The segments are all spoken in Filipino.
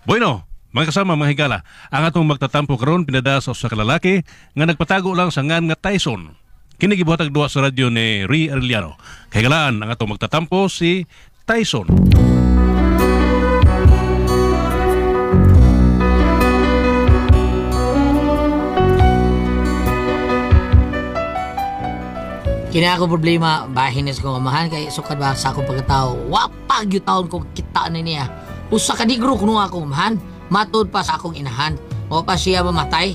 Bueno, mga kasama, mga higala, ang atong magtatampo karon pinada sa usa ka lalaki nga nagpatago lang sa ngan nga Tyson. Kini gibuhatag duha sa radyo ni Ri Arellano. Kahigalaan ang atong magtatampo si Tyson. Kina ako problema, bahin na sa kong amahan, kaya sukad ba sa akong pagkatao, wapag yung taon kong kita na niya. Usa ka negro kuno akong amahan, matod pa sa akong inahan. O pa siya mamatay,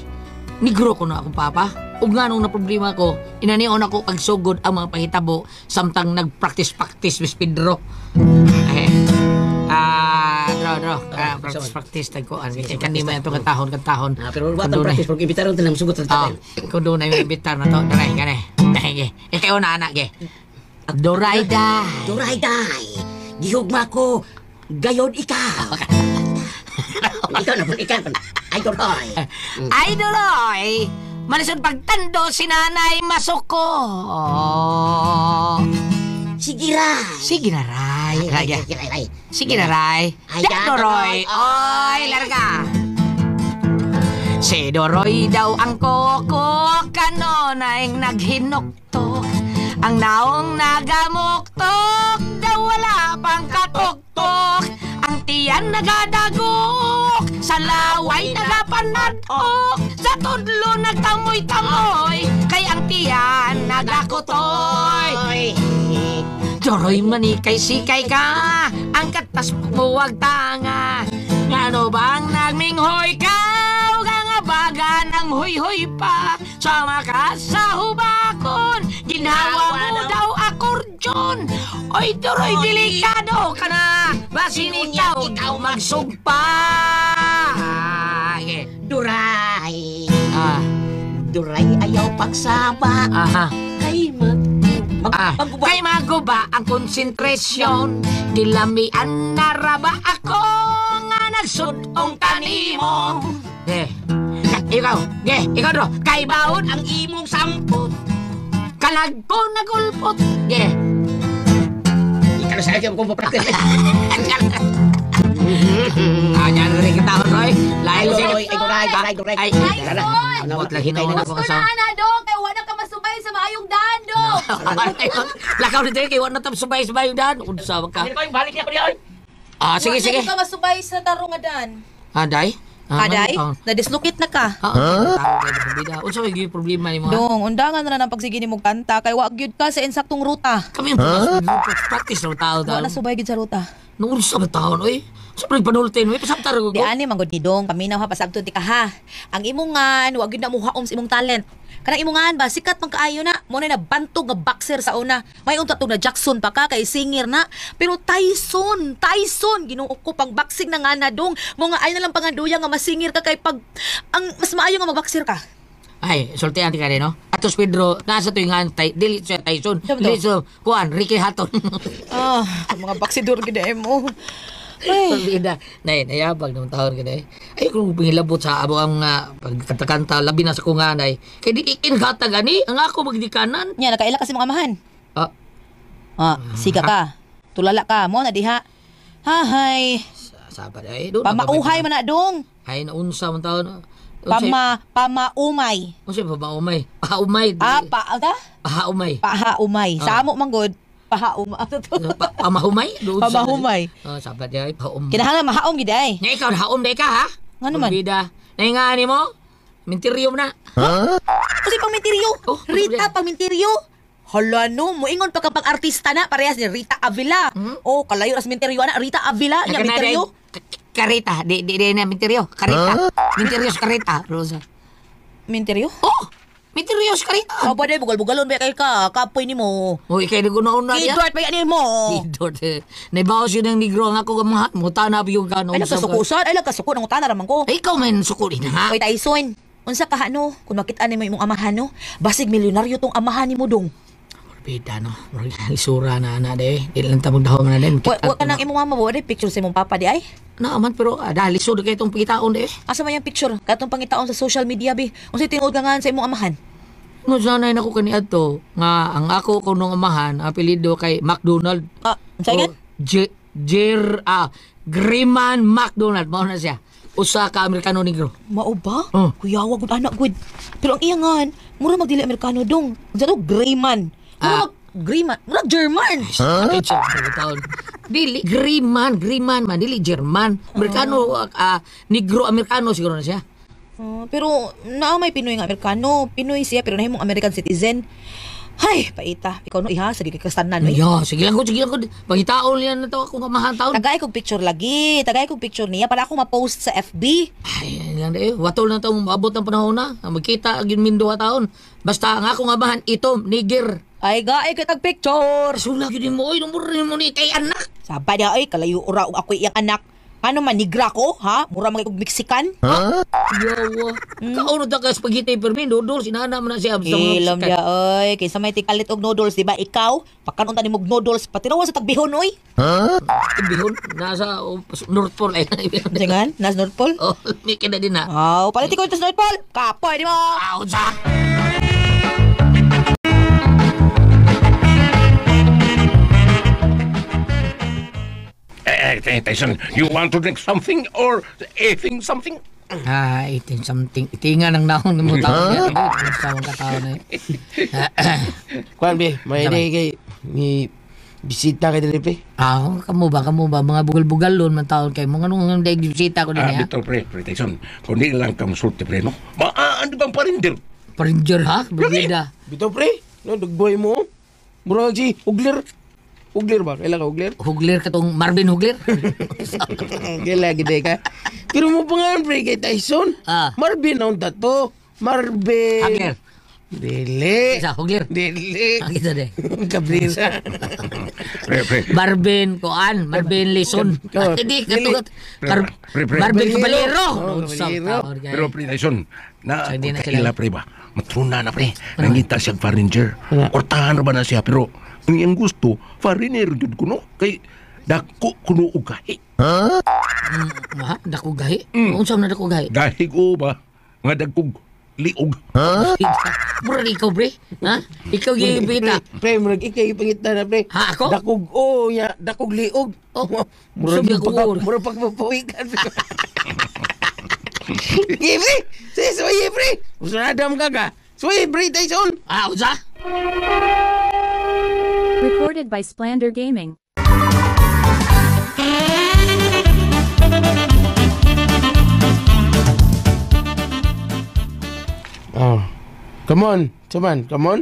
negro kuno akong papa. Ug nga nung na problema ko, inanion ako pagsugod ang mga pahitabo, samtang nag-practice-practice Miss Pedro. Practice tagkuan. Kandi man itong katahon. Pero batang practice, pag ibitaron tayo sugot sa tayo. Kung doon na yung ibitar na to, daray ka na. Ikaw na anak, Doray day. Gihugma ko. Gayon ikaw. Ikaw na po, ikaw. Ay, Doroy. Ay, Doroy. Malasod pagtando si nanay masuko. Sige, Ray. Sige na, Ray. Sige na, Ray. Ay, Doroy. Oy, larga. Si Doroy daw ang koko, kanonay naghinuktok. Ang naong nagamuktok, daw wala pang katuktok. Ang tiyan nagadagok, sa laway nagapanadok. Sa tudlo nagtamoy-tamoy, kay ang tiyan nagakutoy. Doroy manikay sikay ka, ang katas pagmuwag tanga. Ngano bang nagminghoy ka? Baga ng huy-huy pa sa makasahubakon. Ginawa mo daw akordeon. Oy, Doroy, delikado ka na. Basin ikaw magsugpa. Duray. Duray ayaw pagsaba. Kay maguba ang konsentrasyon. Dilamian na raba ako nga nagsudong kanimo. Ikaw do, kay baon ang imong sampot. Kalag ko nagulpot. Ikaw na sa'yo kung papraktis. Yan rin kita, Roy. Ay, Duray. Ay, nawat lang hinay na ako Gusto na na, Dong. Kaya wala ka masubay sa maayong daan, Dong. Lakaw na tayo, kaya wala na subay-subay yung daan. Unsa ka? Balik niya ko niya. Sige. Wala ka masubay sa tarong nga daan. Day? Aday? Na-dislocate na ka. Unsa may gyud problema nimo? Dong, undangan na lang pagsige ni mong kanta kay wa gyud ka sa insaktong ruta. Kami practice ng tao daw. Wa na subay gyud sa ruta. Noon sa taon oy. Siyempre panultin oy, pasabtar ko. Di ani manggod ni Dong, paminaw ha pasabton ti ka ha. Ang imongan, wa gyud na muhaom sa imong talent. Kanang imongan ba sikat man kaayo na, mo na bantog nga boxer sa una. May unta tug na Jackson pa ka kay singer na. Pero Tyson, ginuo ko pang boxing na nga na Dong. Mo nga ay na lang panganduya nga masingir ka kay pag ang mas maayo nga magboxer ka. Ay, sultihan ti ka rin, no? Atos Pedro, nasa tuwingan, dili siya Tyson. Dili siya, kuhan, Ricky Hatton. Mga baksidor gid mo. Ay, nayabag ng taon ka na eh. Ay, kung pangilabot sa abo ang pagkanta-kanta, labi na sa kunganay. Kaya di ikinhatag ani, ang ako magdikanan. Nya, nakaila kasi mga amahan. Siga ka. Tulala ka mo na diha. Hahay. Sabat ay, doon. Pamauhay man na Dong. Ay, naunsa man taon. Pamaumay. Ano siya pamaumay? Pahaumay. Pahaumay. Sa amo manggod. Pamahumay? Pamahumay. Sabat ay, pahaum. Kinahanglan mahaom gid ay. Nga ikaw, haum day ka ha? Nga naman. Bida. Nahingani mo? Mintiryom na. Kasi pangmintiryo. Rita, pangmintiryo. Hala no, moingon pa kapag artista na, parehas ni Rita Avila. Kalayo as mintiryo na, Rita Avila, nya mintiryo. Karita, di na mintiryo. Karita. Mintiryo sa karita, Rosa. Mintiryo? Mintiryo sa karita. Ba day bugal-bugalon ba kay ka, kapoy nimo. Uy, kay nagunauna niya. Kidort pa yan mo. Kidort naibawas yun ng negro ang ako gamahat. Mutanap yung gano'n. Ay, nagkasukusan. Ay, nagkasuko. Nangutana naman ko. Ay, ikaw man sukulin ha. Uy, Tyson. Unsa ka no? Kung makita ni mo imong amahan no? Basig milyonaryo tong amahan ni mo Dong. Bida no. Isura na de. Dili lang tabong dahon na din. Wa ka nang imong mama mo de picture sa imong papa di ay? Naaman pero dahil lisod kay itong pangitaon de. Asa man yung picture? Katong pangitaon sa social media bi. Unsa tinuod ka nga sa imong amahan? No sanay nako kaniadto nga ang ako kunong amahan apelyido kay McDonald. Unsa yan? Greyman McDonald, mao na siya. Usa ka Amerikano negro. Mao ba? Oh. Kuya, wag gud anak gud. Pero ang iyangan, mura magdili Amerikano dong. Sa to Greyman. Mura mag Greyman, mura German. Ay, siya, taon. Dili, Greyman man, dili German. Amerikano, negro Amerikano siguro na siya. Pero naamay Pinoy nga Amerikano. Pinoy siya pero nahimong American citizen. Hay, paita. Ikaw no iha, sige kastanan. Yo, sige lang ko. Pangitaon yan na to ako nga mahal taon. Tagay kog picture lagi. Tagay kog picture niya para ako ma-post sa FB. Ay, yan eh. Watol na taong maabot ng panahon na. Magkita agin min 2 taon. Basta nga ako nga bahan, ito, Niger. Ay gaay kitag picture. Sula yun mo, inumurin mo ni kay anak. Sabay niya ay kalayo ura og ako iyang anak. Ano man nigra ko, ha? Mura man kog Mexican. Yawa. Kauno ta ka spaghetti per min, noodles, inana man na siya. Ilam ya oy, kaysa may tikalit og noodles, di ba? Ikaw, pagkanon ta nimog noodles, patinawa sa tagbihon oy. Bihon, nasa North Pole. Singan, nas North Pole. Oh, may kina din na. Aw, palit ko ito sa North Pole. Kapoy di mo. Aw, sa. Tyson, you want to drink something or eating something? Itin something. Itingan ang naon mo taon. Sawang kataon na Kuan be, may day kay ni bisita kay dili pre. Kamu ba? Mga bugal-bugal lon man taon kay mga nung day bisita ko din ya. Bito pre, Tyson, kundi lang kang sulti pre, no? Ano bang parindir? Parinjer ha? Berbeda. Bito pre, no dugboy mo. Murag si Hugler. Hugler ba? Kailan ka Hugler? Hugler katong Marvin Hugler. Kailan gid ka. Pero mo pangalan pre kay Tyson. Marvin on tato. Marvin. Hugler. Dili. Isa Hugler. Dili. Ang isa de. Kabrisa. Pre. Marvin Koan, Marvin Lison. Hindi katong Marvin Caballero. Pero pre, Tyson, So, hindi na sila. kaila pre ba? Matruna na pre. Nangita siyang foreigner. Kortahan na ba na siya? Pero ang iyang gusto, foreigner yun ko no? Kay dako kuno ugahi. Dako gahi? Unsa man dako gahi? Dahig o ba? Nga dagkog liog. Mura ikaw, pre. Ha? Ikaw yung bita. Pre, murag ikay pangita na pre. Ha, ako? Dakog ya, dakog liog. Murag sabi ako, murag pagpapawikan. Pre, sige pre. Usadam ka ka. Suwi pre Tyson. Unsa? Recorded by Splander Gaming. Come on. Come on.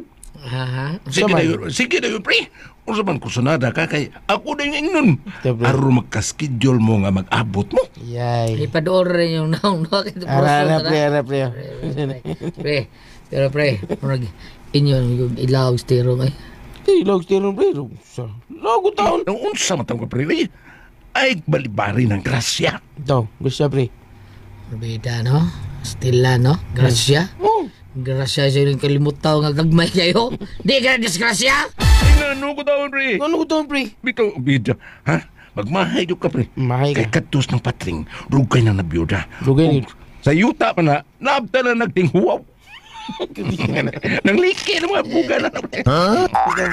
Sige na yun, pre. Unsa man kusunada ka kay ako na yung ingnon. Pre. Aron magka-schedule mo nga mag-abot mo. Yay. Ipadoor rin yung naong no? Ara pre. Pre. Pero pre, murag inyo yung ilaw sterong ay. Log tirong pre. Logo taon. Ang unsa matang ka, pre, ay balibari ng grasya. Ito, gusto pre. Beda, no? Stila, no? Gracia. Oh. Gracia sa yung kalimutaw nga gagmay kayo. Di ka na disgrasya? Ay, ano ko taon, pre? Ano ko taon pre? Bito, bida. Ha? Magmahay ka, pre. Mahay Kay ka. katus ng patring, rugay na nabiyuda. Rugay ni. Sa yuta pa na, naabta na nagtinghuwaw. Nang liki ng mga buga na.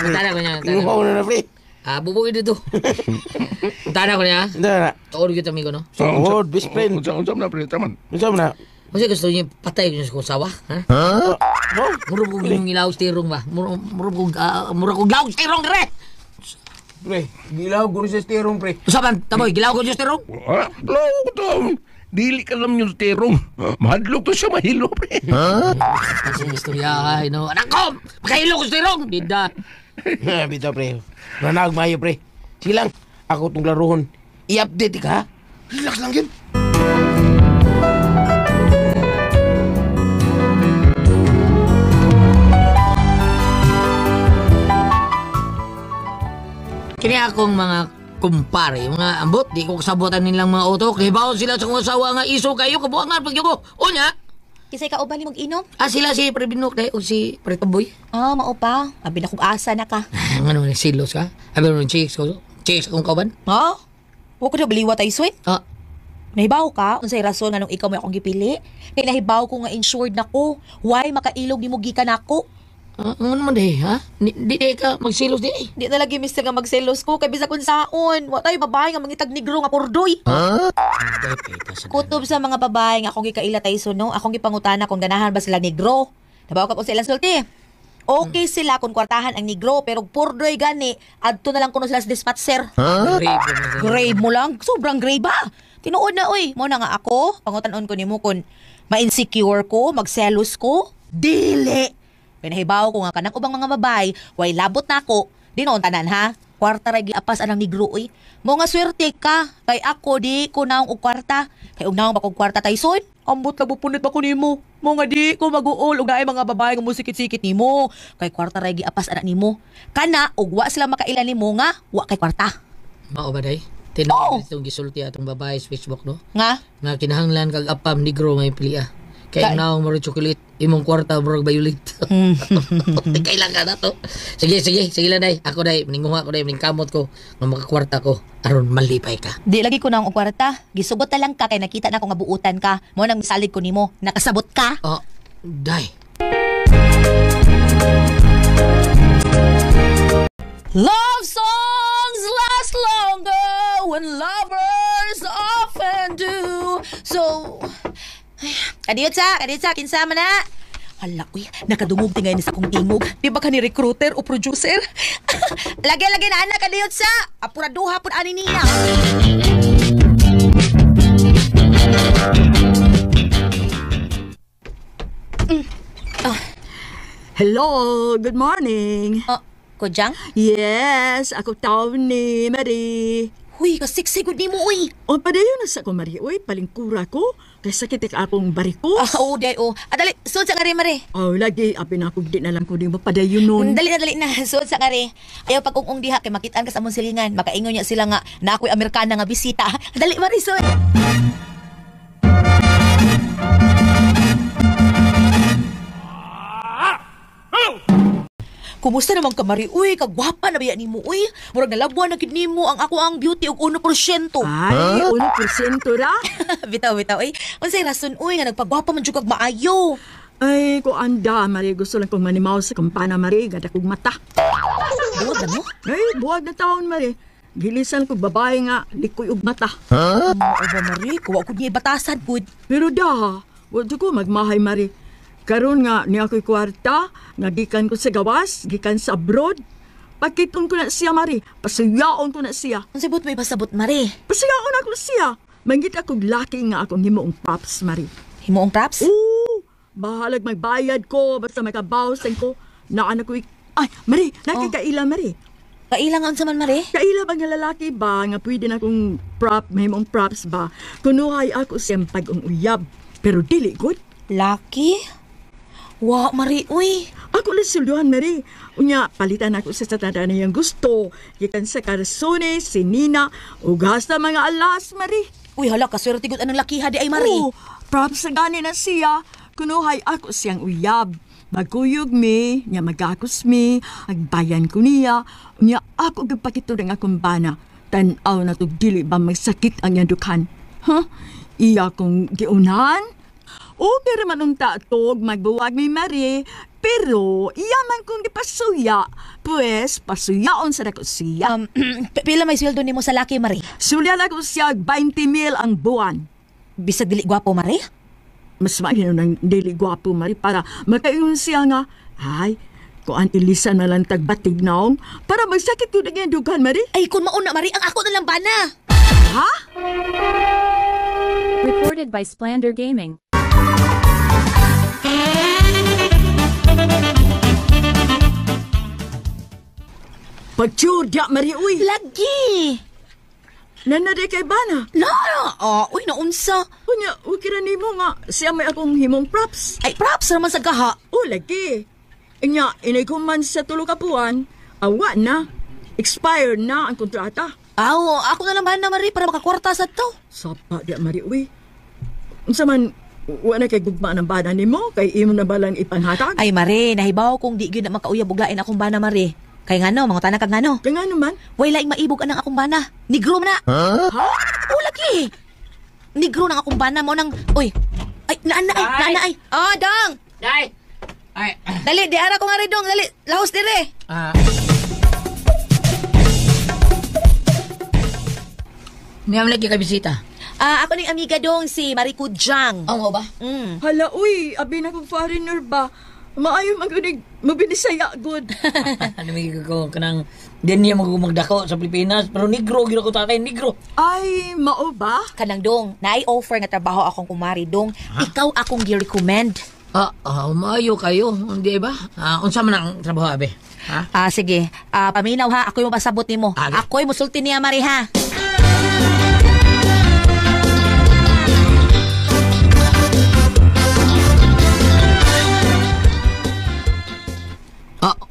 Tana ko niya. Inuhaw na na pre. Bubuin dito. Tana ko niya. Hindi na. Tuod kita, amigo, no? So, oh, best friend. Unsa na, pre, taman. Gusto mo na? Kasi gusto niya patay ko sa sawa. Ha? Oh, Murag ko yung ilaw sterong ba? Murag ko ilaw sterong, re! pre. Gilaw ko rin sa sterong pre. Usapan, taboy, gilaw ko yung sterong? Ha? Law ko taon. Dili ka lang yung terong. Mahadlok to siya mahilo, pre. Kasi istorya, no? Anak ko! Makahilo ko sterong! Bida. Bito pre. Ranag mayo pre. Sige lang. Ako itong laruhon. I-update ka ha? Relax lang yun. Kini akong mga kumpare, mga ambot, di ko kasabutan nilang mga auto. Kaya bawal sila sa kong asawa nga iso kayo, kabuangan pag ko. O niya? Kisay ka ubali mag-inom? Sila si Prebinok o si Pretoboy. Mao pa. Abi na kong asa na ka. Ano ni silos ka? Abi mo chicks ko. Chicks akong kauban. Ha? Huwag ko na baliwa tayo, sweet. Nahibaw ka? Unsay rason nga nung ikaw may akong gipili? Kaya nahibaw ko nga insured na ko. Why makailog ni mo gikan ako? Ano naman day, ha? Di ka magsilos di eh. Di na lagi mister nga magselos ko kay bisa kun saon. Wa tayo babae nga mangitag negro nga purdoy. Kutob sa mga babae nga akong gikaila Tyson no, akong gipangutana kung ganahan ba sila negro. Nabaw ka po sa ilang sulti. Okay sila kung kwartahan ang negro pero purdoy gani adto na lang kuno sila sa dispatcher. Grave mo lang, sobrang grave ba? Tinuod na oy, mo na nga ako, pangutan-on ko nimo kun ma-insecure ko, magselos ko. Dili. Pinahibaw ko nga kanang ubang mga babay, way labot na ako. Di noon tanan ha. Kwarta ray giapas anang negro oy. Mo nga swerte ka, kay ako di ko naong og kwarta. Kay ug naong ba kog kwarta Tyson? Ambot na bupunit ba ko nimo? Mo nga di ko mag-uol ug naay mga babae nga musikit-sikit nimo. Kay kwarta ray giapas ana nimo. Kana ug wa sila makailan nimo nga wa kay kwarta. Mao ba day? Tinawag itong gisulti atong babae sa Facebook no? Nga? Nga kinahanglan kag apam negro may piliya. Kaya naong maro chocolate, imong kwarta murag violet. Kailan ka na to. Sige lang day. Ako day, maninguha ko day, maningkamot ko, nga makakwarta ko, aron malipay ka. Di lagi ko na ang kwarta. Gisugot na lang ka kay nakita na ko nga buutan ka. Mo nang misalig ko nimo. Nakasabot ka. Oh, day. Love songs last longer when lovers often do. So, kadiyot sa, kinsa man na. Hala, uy, nakadungog tingay ni sa kong tingog. Di ba ka ni recruiter o producer? Lagi na anak, kadiyot sa. Apuraduha po ani niya. Hello, good morning. Kojang? Yes, ako tao ni Marie. Huy, kasiksig ni mo, uy. O, padayon na sa ko, Marie. Uy, palingkura ko. Kaya sakit ka akong barikos. Oo, day, oh. Dali, suod sa kare, mare. Oh, lagi, apin ako, di na lang ko di mo padayon nun. Dali na. Suod sa kare. Ayaw pag ung diha, kay makitaan ka sa among silingan. Makaingon niya sila nga, na ako'y Amerikana nga bisita. Dali, mare, suod. Kumusta naman ka, Mari? Uy, kagwapa na ba ni mo? Uy, murag nalabuan na gid nimo ang ako ang beauty og 1%. Ay, 1% ra? Bitaw, uy. Unsay rason, uy, nga nagpagwapa man jud kag maayo. Ay, ko anda, Marie. Gusto lang kong manimaw sa kumpana, Marie. Gada kong mata. Buwag na mo? Ay, buwag na taon, Marie. Gilisan ko babae nga, likoy og mata. Huh? Aba, Mari, kuwa ko niya batasan, good. Pero da, wala ko magmahay, Marie. Karon nga ni ako'y kwarta, nga gikan ko sa gawas, gikan sa abroad. Pakiton ko na siya, Mari. Pasuyaon ko na siya. Ang sabot may pasabot, Mari. Pasuyaon ako siya. Mangit akong laki nga akong himuong props, Mari. Himuong props? Oo. Bahalag magbayad ko, basta may kabawasan ko. Naanak ko Ay, Mari, nakikaila, Mari. Kailangan sa man, Mari? Kaila ba nga lalaki ba nga pwede na akong himong props ba? Kunuhay ako siyang pag-ung uyab. Pero dili good. Laki? Wa, Mari, uy. Ako lang silduhan, Mari. Unya, palitan ako sa tatanda niyang gusto. Gikan sa Carsone, si Nina, ugas na mga alas, Mari. Uy, hala, kaswerte gud anong lakiha di ay, Mari. Oo, props sa gani na siya. Kunuhay ako siyang uyab. Magkuyog mi, niya magakos mi, agbayan ko niya. Unya, ako gagpakito ng akong bana. Tanaw na to dili ba magsakit ang yan dukhan. Huh? Iya kong giunan? Okay raman ang tatog, magbuwag mi Marie, pero iyaman kong dipasuya, pues pasuyaon sa dako siya. Pila may sweldo nimo sa laki, Marie? Sulya lang ko siya 20,000 ang buwan. Bisag dili gwapo, Marie? Mas mahino ng dili gwapo, Marie, para makaingon siya nga, ay, kuan ilisa na lang tagbatig naong, para magsakit ko na ganyan dugan, Marie. Ay, kung mauna, Marie, ang ako na lang bana. Ha? Recorded by Splander Gaming. Pagtsurda, Marie, uy. Lagi. Nanade kay bana. Uy, naunsa. Unya, ukira nimo nga, siya may akong himong props. Ay, props naman sa gaha. Lagi. Inya, inay ko man sa tulo kapuan, awa na. Expired na ang kontrata. Ako na lang bana, Marie, para makakwarta sa to. Sapa, di, Marie, uy. Unsa man, wala kay gugma ng bana nimo, kay imo na balang ipanghatag. Ay, Marie, nahibaw kung di gyud na makauyab buglain akong bana, Marie. Kay ngano, mga tanak kag ngano. Kay ngano man? Way laing maibog anang akong bana. Negro man na. Ha? Lagi. Negro nang akong bana mo nang, uy. Ay, naana ay. Oh, Dong. Day! Ay, Dali, di ara ko nga rin dong. Dali, lahos dire. Niyam lagi ka bisita. Ako ning amiga dong si Marico Jang. Ang ba? Hala, uy, abi na kong foreigner ba? Maayo magunig, mabinisaya good. Namigil ko kanang din niya magdako sa Pilipinas pero negro gid ako tatay negro. Ay, mao ba? Kanang dong, na-offer nga trabaho akong kumari dong. Ikaw akong gi-recommend. Maayo kayo, di ba? Unsa man ang trabaho abe? Ha? Sige. Paminaw ha, ako yung pasabot nimo. Okay. Ako yung musulti niya, Mari ha.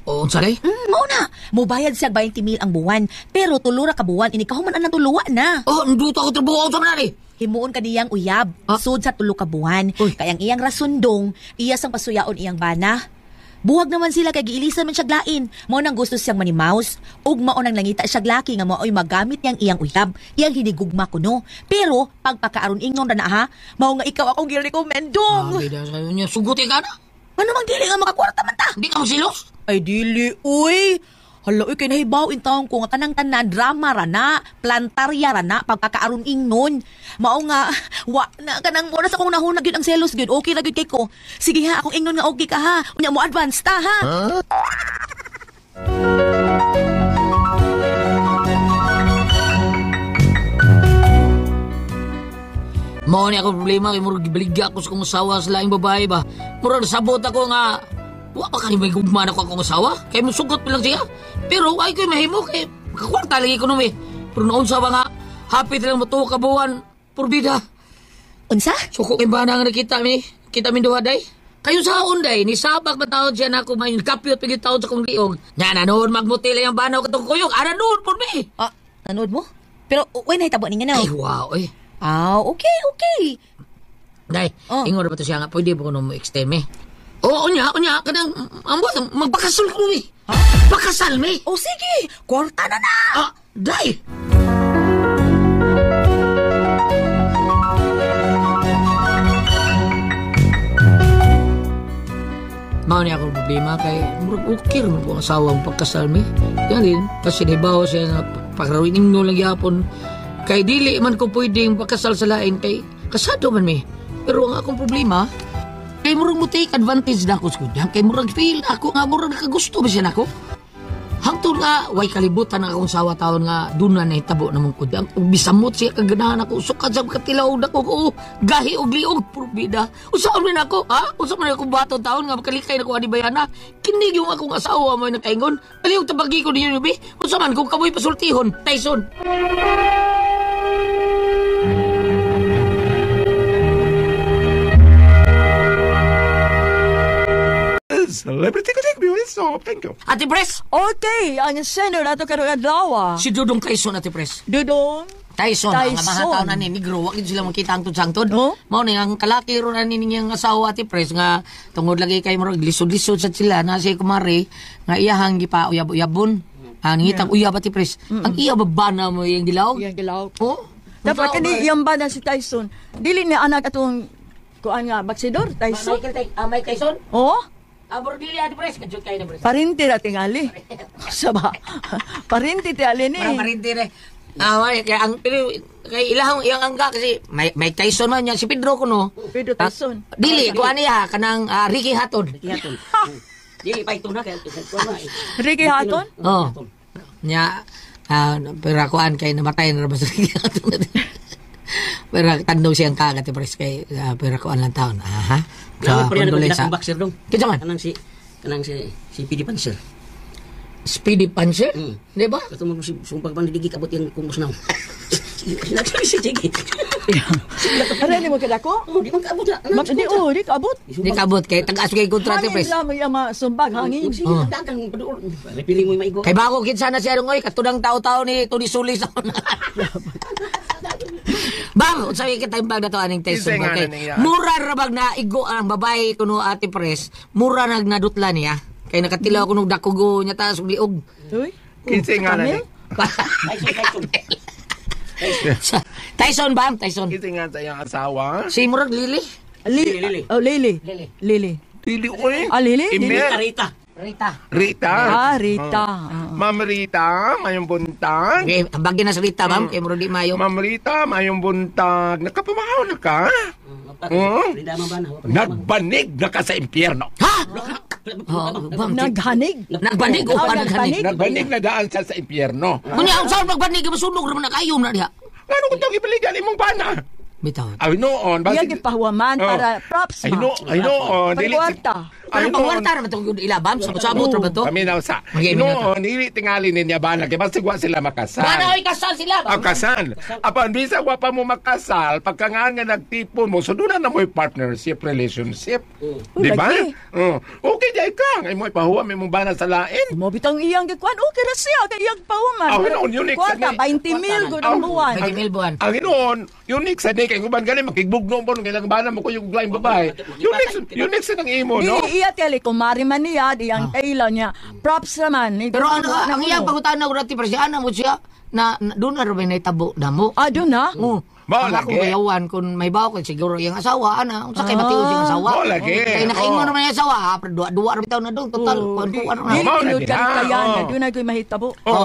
Unsa day? Mao na. Mubayad siya 20,000 ang buwan. Pero tulura ka buwan, ini kahuman ang tuluwa na. Nduto ako trabaho unsa man ni? Himuon ka niyang uyab. Sud sa tulo ka buwan. Uy. Kayang iyang rasundong, iya sang pasuyaon iyang bana. Buwag naman sila kay giilisan man siya glain. Mao nang gusto siyang manimaus. Ug mao nang langita siya glaki nga mao'y magamit niyang iyang uyab. Iyang hinigugma kuno. Pero pagpakaaron ingon ra na ha, mao nga ikaw akong gi-recommendong. Bida sa niya suguti ka na. Ano mang dili nga makakwarta man ta? Di ka mo silos. Ay dili, uy. Hala, uy, kay nahibaw in taong ko nga kanang tanan, drama rana, plantarya rana, pagkakaaron ingnon. Mao nga, wa na kanang oras akong nahunag yun ang selos yun, okay na yun kay ko. Sige ha, akong ingnon nga okay ka ha. Unya mo advance ta ha. Mao ni ako problema kay murag gibaligya ako sa kong asawa sa laing babae ba. Murag sabot ako nga wa pa kani may gugma na ko akong asawa. Kay musugot pa lang siya. Pero ay ko'y mahimo kay kakwarta lagi ko no mi. Pero noon sa nga hapit lang mo to kabuwan purbida. Unsa? Suko kay bana nga nakita mi. Kita mi duha day. Kayo sa unday ni sabak matawad siya na ako may kapyot pigi taon sa kong liog. Nya na noon magmutil ang banaw katong kuyog. Ara noon por mi. Nanood mo? Pero uy nahitabo ninyo na. Ay wow eh. Okay. Day, ingon ba to siya nga, pwede ba ko nung extend me? Oo, unya, kanang, magpakasal ko mi. Pakasal mi. Sige, kwarta na na. Day. Mao ni ako problema kay murag ukir mo ko asawa ang pagkasal mi. Yan din, kasi nibawa siya na pagkarawin nyo lang yapon. Kay dili man ko pwedeng pagkasal sa lain kay kasado man mi. Pero ang akong problema, kay murag mo take advantage na ako sa kudyan. Kay murag feel ako nga murag nakagusto ba siya na ako. Hangtod nga, way kalibutan ang akong sawa taon nga doon na nahitabo na mong kudyan. Bisamot siya kaganahan ako. Sukad sa katilaw na ko. Gahi og liog, purbida. Usaan man ako, ha? Usaan man ako bato taon nga makalikay na ko adibayana. Kinig yung akong asawa mo nakaingon. Aliw tabagi ko ninyo, Yubi. Usaan man kung kamoy pasultihon, Tyson. Celebrity ko take me with so thank you. Ate Pres! Okay, ang sender nato karong adlaw. Si Dudong Tyson, Ate Pres. Dudong. Tyson, ang mahataw na ni Negro, wakit sila makita ang tudsangtod. Mao ni ang kalaki ron ani niyang asawa Ate Pres nga tungod lagi kay murag lisod-lisod sa sila na si kumari nga iyahang gipa uyab-uyabon. Ang ngitang uyab Ate Pres. Ang iya babana mo yung dilaw. Yang gilaw. Unsa Dapat kani ba? iyang bana si Tyson. Dili ni anak atong kuan nga baksidor Tyson. Mike Tyson? Oh, Abor dili Ate Pres, kadjut kay na Pres. parinti na tingali. Saba. Parinti ti ali ni. Para marindi re. Kaya ang pero kay ilahang iyang angga kasi Mike Tyson man yan si Pedro kuno. Pedro Tyson. Dili ko aniya kanang Ricky Hatton. Dili pa ito na kaya Ricky Hatton? Oh. Nya pero kuan kay namatay na ba sa Ricky Hatton. Pero tandong siyang kagat Pres kay pero kuan lang taon. Aha. Sa kondolensya. sa boxer dong. Kinsa man? Kanang si PD Panser. Speedy Puncher? Di ba? Katong mo si sumpag pandidigi kabot yang kumus naw. Nagsabi si Jiggy. Ara ni mo kadako? Di man kaabot na. Di di kabot. Di kabot kay tagas kay kontrate Hangin Pres. lamang yung mga sumbag, hangin. Dagang paduol. Repiling mo maigo. Kay bago kinsa na siya ngoy katudang tao-tao ni Tony Sulis. Bang, sabi kita yung bag na to aning Tyson. Isa nga Okay. na niya. Mura rabag na igo ang babae kuno Ate Pres. Mura nagnadutla niya. Kay nakatilaw kuno dakugo nya taas ug liog. Uy. Kinsa nga na ni. Tyson bang? Tyson. Kinsa nga sa iyang asawa. Si murag Lili. Lili. Oh, Lili. Lili. Lili. Dili oy. Lili? Imer. Rita. Rita. Rita. Ma'am Rita, mayong buntag. Okay, tambagin na sa Rita, ma'am. Kaya mo di mayo. Ma'am Rita, mayong buntag. Nakapamahaw na ka? Rita mo ba na? Nagbanig na ka sa impyerno. Ha? Ma'am, Naghanig. nagbanig o pa naghanig? Nagbanig na daan siya sa impyerno. Kunya, ang saan magbanig? Masunog naman na kayo na diha. Ano kung itong ibaligan imong bana? Bitaw. Ay noon. Iya gipahuaman para props Ay ma. noon. Pagwarta. Ano pang warta naman itong ilabam? Sabot-sabot na ba ito? Kami na sa. Magiging Noon, hindi tingali niya bana. Kaya masigwa sila makasal. Bana, oy, kasal sila. Ang kasal. Apan, bisa wa pa mo makasal, pagkangaan nga nagtipon mo, so doon na mo'y partnership, relationship. Di ba? lagi. Okay, di ka. Ay mo'y pahuwa, may mong bana sa lain. Mo bitang iyang gikuan. Okay ra siya kay iyang pahuman. Noon, unique sa Kwarta, 20 mil gud ang buwan. May gimilbuan. Ang noon, unique sa di, kay uban galing, makigbugno po, kailang bana mo ko yung laing babae. Unique sa nang imo, no? Dili iya tele kumari man niya diyang kaila niya. Props naman. Pero ano, ang iyang pangutan na urati para siya, mo siya, na doon na rin may tabo na mo. Doon na? Oo. Mao Ang akong lagi. bayawan, kung may bawa ko, siguro yung asawa, ana, unsa kay matiyo siyang asawa. Mao lagi. Kaya nakaingon naman yung asawa, ha, pero dua rin bitaw na doon, total, kuwan-kuwan na. Dili Mao na pinud di, ka ha? kayan. Oo. Doon na ko'y mahitabo. Oo,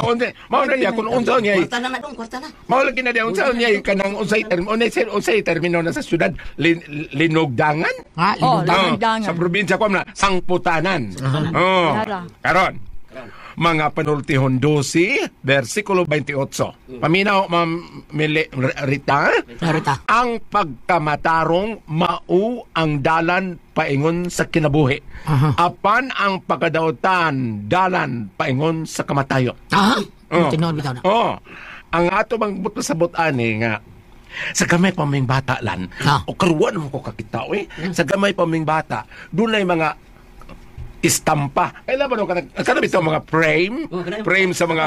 mao na niya, kung unsa niya, Kwarta na doon, kwarta na. mao lagi na niya, unsa niya, kanang unsay termino na sa syudad, linugdangan? Ha, Linugdangan. Sa probinsya ko na, sangputanan. Yara. Karon. Mga panultihon 12, versikulo 28. Paminaw, Ma'am Rita, Rita. ang pagkamatarong mau ang dalan paingon sa kinabuhi. Apan ang pagkadautan dalan paingon sa kamatayo. Ha? Oh. Tinuod bitaw na. Ang ato bang buto sa butani nga sa gamay pa ming bata lan. O karuan mo ko kakita sa gamay pa ming bata. Dunay mga istampa. Kailan ba nung kanang ito mga frame? Frame sa mga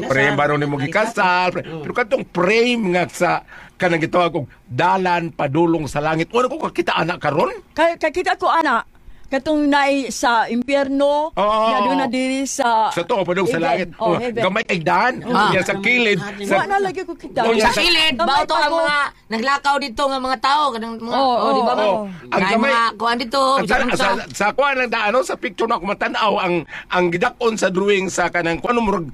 frame ba nung mo gikasal. Pero katong frame nga sa kanang gitawag og dalan padulong sa langit. Ano ko kakita anak karon? Kakita ko ana katong nai sa impyerno, ya doon na diri sa to padung sa langit. Heaven. Gamay kay dan. Yan sa kilid. Wa na lagi ko kita. Sa kilid, ba ito ang mga naglakaw dito ng mga tao, kanang mga, di ba ba? Ang Ang gamay- mga kuhan dito, sa kuan lang daano sa picture na ko matanaw ang gidakon sa drawing sa kanang kuan murag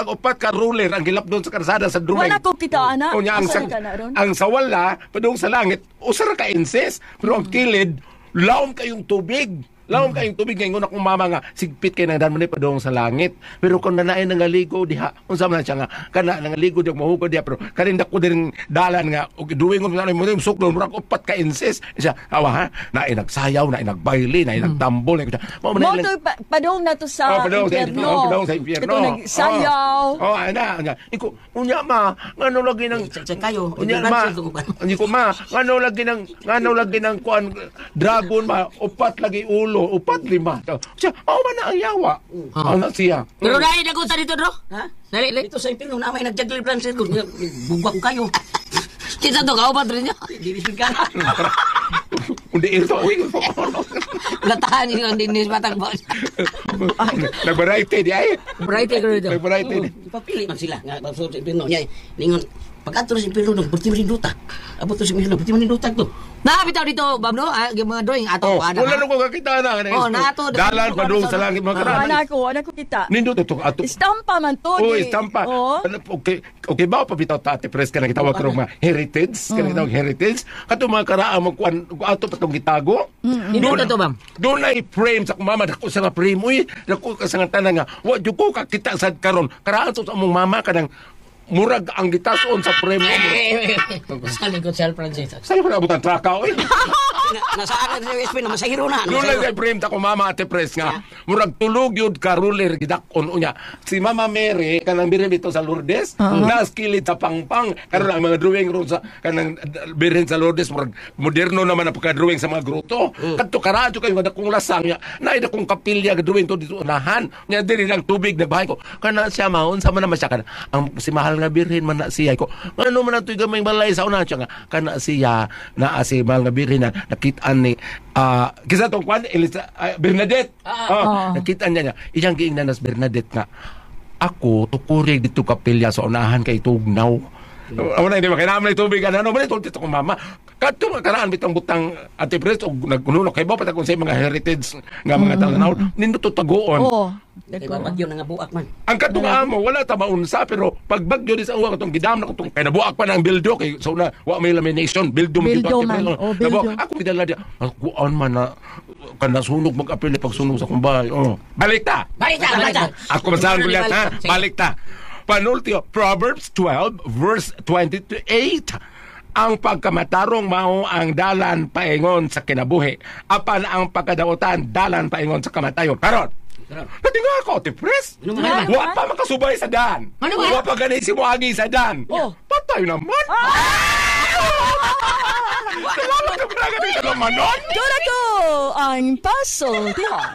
upat ka ruler ang gilap doon sa karsada sa drawing. Wala ko kita ana. O niya, Asa ka na ron? ang sa wala padung sa langit usara ka insist pero ang kilid lawom kayong tubig. Lawom kayong tubig ngayon akong mama nga sigpit kay nang danman padung sa langit. Pero kung nanaay nangaligo diha unsa man siya nga kana nangaligo diha mahugod diha pero kanin dako din dalan nga og duwing mo na mo suklon murag upat ka insist siya awa ha na nagsayaw na nagbaile na nagtambol na mo Mo to padung na to sa impyerno. padung sa impyerno. Katong nagsayaw. Ana iko unya ma ngano lagi nang Tsang kayo. unya ma ko ma ngano lagi ng kuan dragon ma upat lagi ulo upat lima. Siya, man na ang yawa. Ano siya? Pero dahil nagusa dito, bro. Ha? Dali, Dito sa impyerno na may nagjuggling branches ko. Bugwak kayo. Kita to, kaupat rin niya. Dinisig ka. Kundi ito, uy. Latahan niyo ang dinis batang ba. Nag-variety di ay. Bright ko rito. Nag-variety di. Ipapili man sila nga sa impyerno niya. Ningon pagkatro sa impyerno dong berti maninduta. Abot to sa impyerno berti maninduta to. Nakabitaw dito, Bam, no? Yung mga drawing, ato, ano, Wala ha? nung ko kakita na. nato. Dalan pa doon sa langit mga karaan. Ana ko kita. Nindo to ato. Istampa man to. Oh, di. istampa. Oo. Okay ba pa bitaw ta ate pres ka na gitawag karong mga heritage, kana gitawag heritage. Kato mga karaan mo kuan ato patong gitago. Hindi na to, Bam. Doon na i-frame sa kumama dako sa nga frame uy dako ka sa nga tanan nga wa jud ko kakita sad karon karaan to sa among mama kanang murag ang gitason sa frame mo. Sa lingkod si Al Francis. Sa'yo ko nabutan traka oy. Nasa akin sa USB na masahiro na. Doon lang kay frame ta ko mama ate pres nga murag tulog yun ka ruler gidakon unya. Si Mama Mary kanang birin dito sa Lourdes na skillet sa pangpang karon ang mga drawing ron sa kanang birin sa Lourdes murag moderno naman ang pagka-drawing sa mga gruto. Kadto karadyo kayo nga dakong lasang nya naay dakong kapilya ga drawing to dito unahan. Nya diri lang tubig na bahay ko. Kana siya maun sa man naman siya kana ang si mahal nga birhen man na siya ko. Ano man atoy gamay balay sa unahan siya nga kana siya na si mahal nga birhen na nakitaan ni kisa tong kwan Bernadette. Nakita niya iyang giingnan nas Bernadette nga ako tukuri dito kapilya sa unahan kay tugnaw Ako na, hindi makinamay tubig. Ano ba ito? Ito ko, mama. Kato nga karaan bitang butang Ate Pres o nagkununok kay ba patakon sa mga heritage nga mga talanaw nindo to taguon. Oo. Di ba bagyo na nga buak man. Ang katunga mo wala ta maunsa pero pag bagyo di sa uwa katong gidam na katong kay nabuak pa ng bildo kay so na wa may lamination bildo Bildo man. Oh, bildo. Ako midala dia. Kuan man na kana sunog mag-apil pag sunog sa kumbay. Oh. Balik ta. Balik ta. Ako masahan ko lahat ha. Balik ta. Panultio Proverbs 12 verse 28. Ang pagkamatarong mao ang dalan paingon sa kinabuhi. Apan ang pagkadautan dalan paingon sa kamatayon. Karon. Natinga ako, Ate Pres. Wa pa makasubay sa dan. Wa pa ganay si Muagi sa dan. Patay naman. Salamat ka pala ganito naman nun. Doon ako ang paso. Diyan.